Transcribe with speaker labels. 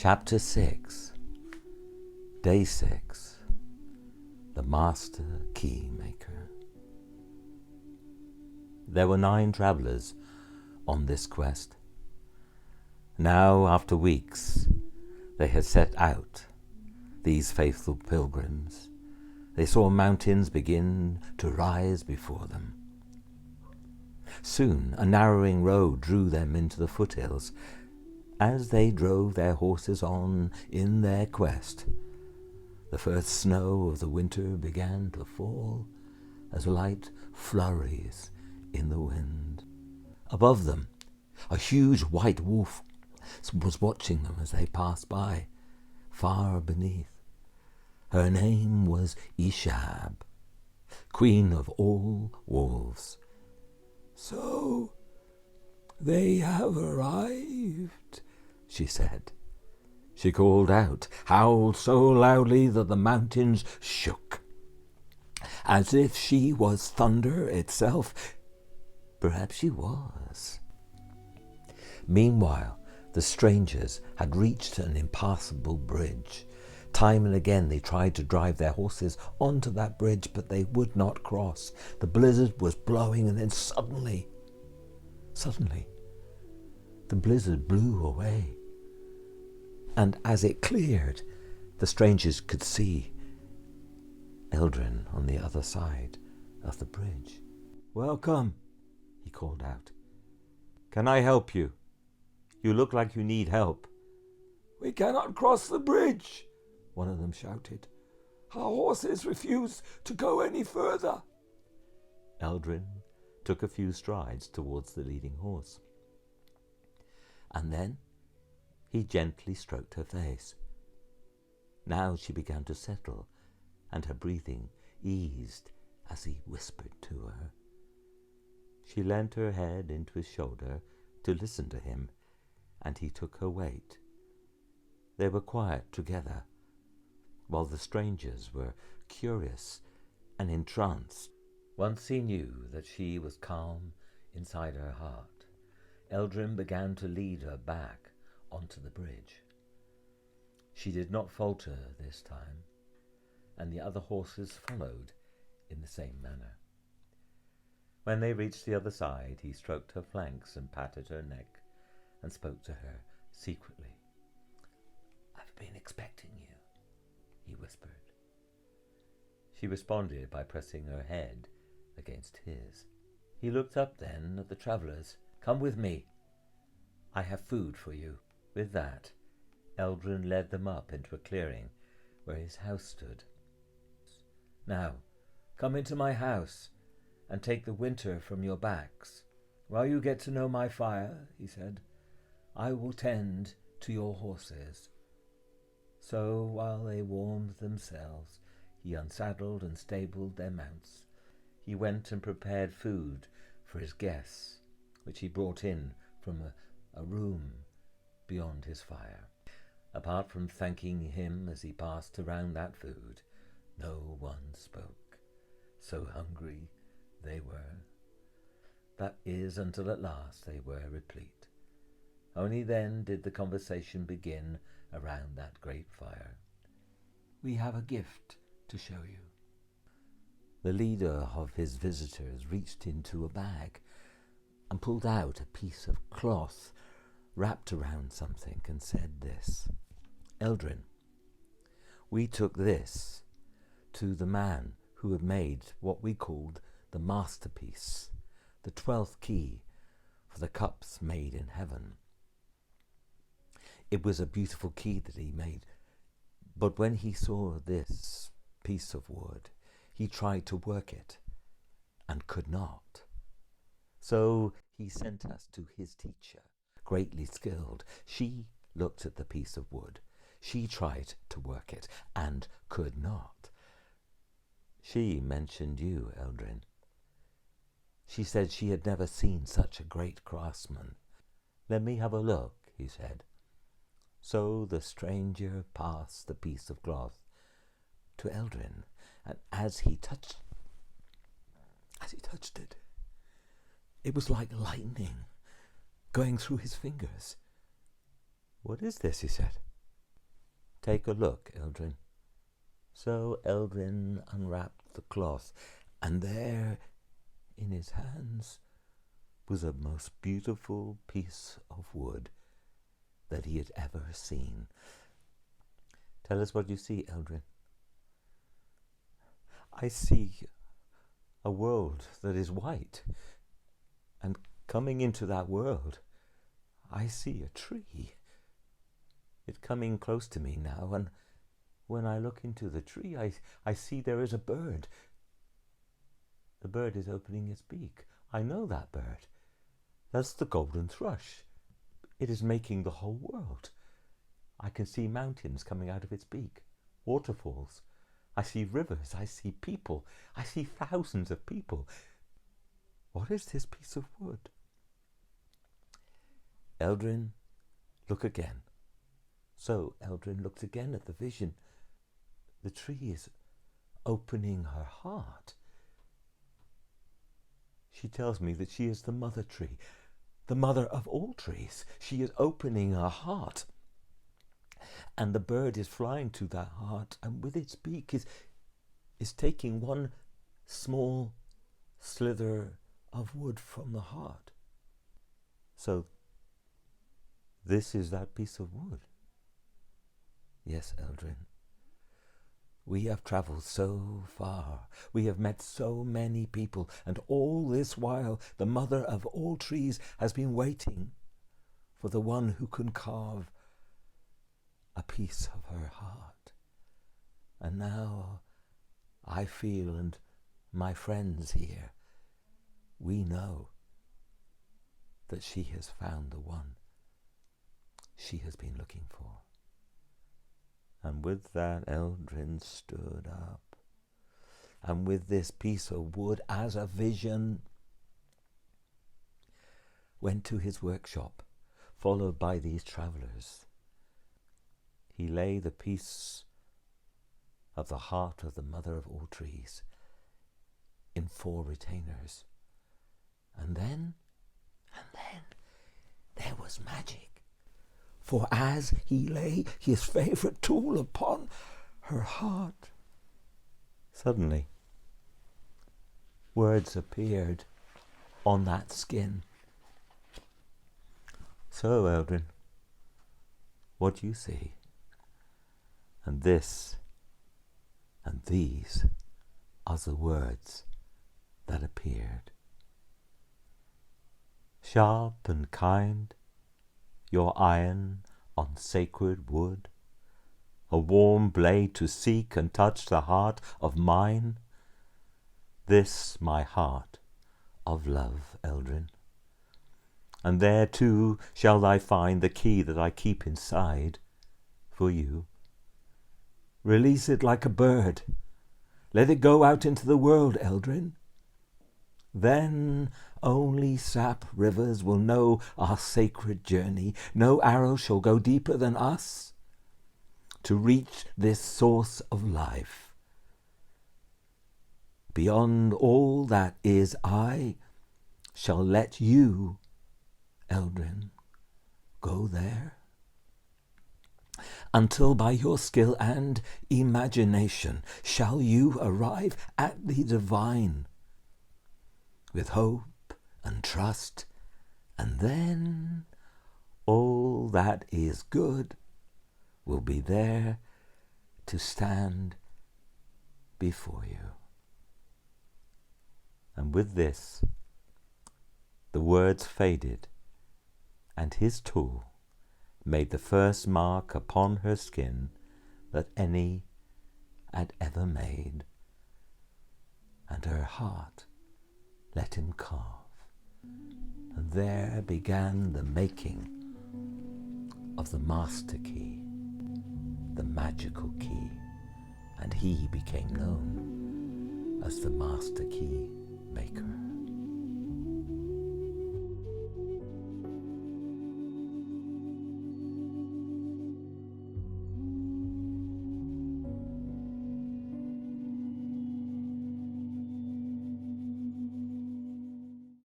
Speaker 1: Chapter 6. Day 6. The Master Key Maker. There were 9 travellers on this quest. Now, after weeks, they had set out, these faithful pilgrims. They saw mountains begin to rise before them. Soon a narrowing road drew them into the foothills. As they drove their horses on in their quest, the first snow of the winter began to fall as light flurries in the wind. Above them, a huge white wolf was watching them as they passed by, far beneath. Her name was Ishab, queen of all wolves. "So they have arrived," she said. She called out, howled so loudly that the mountains shook, as if she was thunder itself. Perhaps she was. Meanwhile, the strangers had reached an impassable bridge. Time and again they tried to drive their horses onto that bridge, but they would not cross. The blizzard was blowing, and then suddenly, the blizzard blew away. And as it cleared, the strangers could see Eldrin on the other side of the bridge. "Welcome," he called out. "Can I help you? You look like you need help." "We cannot cross the bridge," one of them shouted. "Our horses refuse to go any further." Eldrin took a few strides towards the leading horse, and then he gently stroked her face. Now she began to settle, and her breathing eased as he whispered to her. She leant her head into his shoulder to listen to him, and he took her weight. They were quiet together, while the strangers were curious and entranced. Once he knew that she was calm inside her heart, Eldrin began to lead her back onto the bridge. She did not falter this time, and the other horses followed in the same manner. When they reached the other side, he stroked her flanks and patted her neck and spoke to her secretly. "I've been expecting you," he whispered. She responded by pressing her head against his. He looked up then at the travellers. "Come with me. I have food for you." With that, Eldrin led them up into a clearing where his house stood. "Now, come into my house and take the winter from your backs. While you get to know my fire," he said, "I will tend to your horses." So while they warmed themselves, he unsaddled and stabled their mounts. He went and prepared food for his guests, which he brought in from a room beyond his fire. Apart from thanking him as he passed around that food, no one spoke. So hungry they were. That is, until at last they were replete. Only then did the conversation begin around that great fire. "We have a gift to show you." The leader of his visitors reached into a bag and pulled out a piece of cloth wrapped around something and said this. "Eldrin, we took this to the man who had made what we called the masterpiece, the 12th key for the cups made in heaven. It was a beautiful key that he made, but when he saw this piece of wood, he tried to work it and could not. So he sent us to his teacher, greatly skilled. She looked at the piece of wood. She tried to work it and could not. She mentioned you, Eldrin. She said she had never seen such a great craftsman." "Let me have a look," he said. So the stranger passed the piece of cloth to Eldrin, and as he touched it, it was like lightning going through his fingers. "What is this?" he said. Take a look, Eldrin. So Eldrin unwrapped the cloth, and there in his hands was a most beautiful piece of wood that he had ever seen. Tell us what you see, Eldrin. I see a world that is white, and coming into that world, I see a tree. It's coming close to me now, and when I look into the tree, I see there is a bird. The bird is opening its beak. I know that bird. That's the golden thrush. It is making the whole world. I can see mountains coming out of its beak, waterfalls. I see rivers. I see people. I see thousands of people. What is this piece of wood? Eldrin, look again. So Eldrin looked again at the vision. The tree is opening her heart. She tells me that she is the mother tree, the mother of all trees. She is opening her heart. And the bird is flying to that heart, and with its beak is taking one small slither of wood from the heart. So this is that piece of wood. Yes, Eldrin. We have travelled so far. We have met so many people, and all this while the mother of all trees has been waiting for the one who can carve a piece of her heart. And now I feel, and my friends here, we know that she has found the one she has been looking for. And with that, Eldrin stood up, and with this piece of wood as a vision, went to his workshop, followed by these travellers. He lay the piece of the heart of the mother of all trees in 4 retainers. And then there was magic. For as he lay his favourite tool upon her heart, suddenly words appeared on that skin. So, Eldrin, what do you see? And this and these are the words that appeared. Sharp and kind, your iron on sacred wood, a warm blade to seek and touch the heart of mine. This my heart of love, Eldrin. And there too shall I find the key that I keep inside for you. Release it like a bird. Let it go out into the world, Eldrin. Then only sap rivers will know our sacred journey. No arrow shall go deeper than us to reach this source of life. Beyond all that is, I shall let you, Eldrin, go there, until by your skill and imagination shall you arrive at the divine, with hope and trust, and then all that is good will be there to stand before you. And with this, the words faded, and his tool made the first mark upon her skin that any had ever made, and her heart let him carve. And there began the making of the master key, the magical key, and he became known as the master key maker.